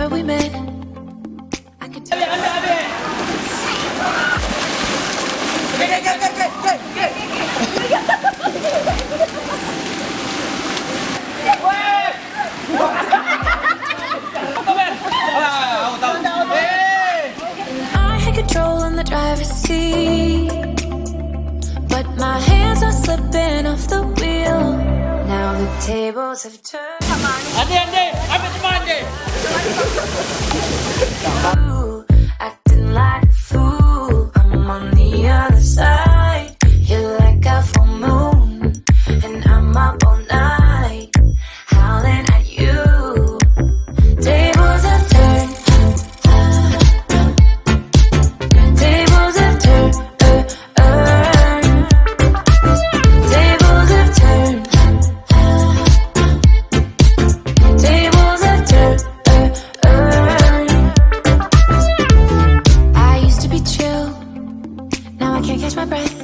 summer we met. I could tell. I had control in the driver's seat, but my hands are slipping off the wheel. Now the tables have turned. You acting like a fool. I'm on the other side. You're like a full moon, and I'm up all night, howling at you. Tables have turned. Tables have turned. Tables have turned. Tables have turned. I used to be chill, now I can't catch my breath.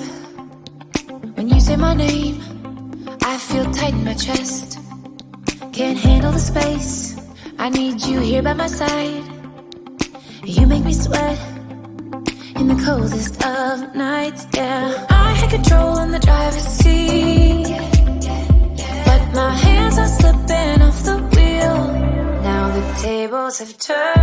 When you say my name, I feel tight in my chest. Can't handle the space, I need you here by my side. You make me sweat in the coldest of nights, yeah. I had control in the driver's seat, but my hands are slipping off the wheel. Now the tables have turned.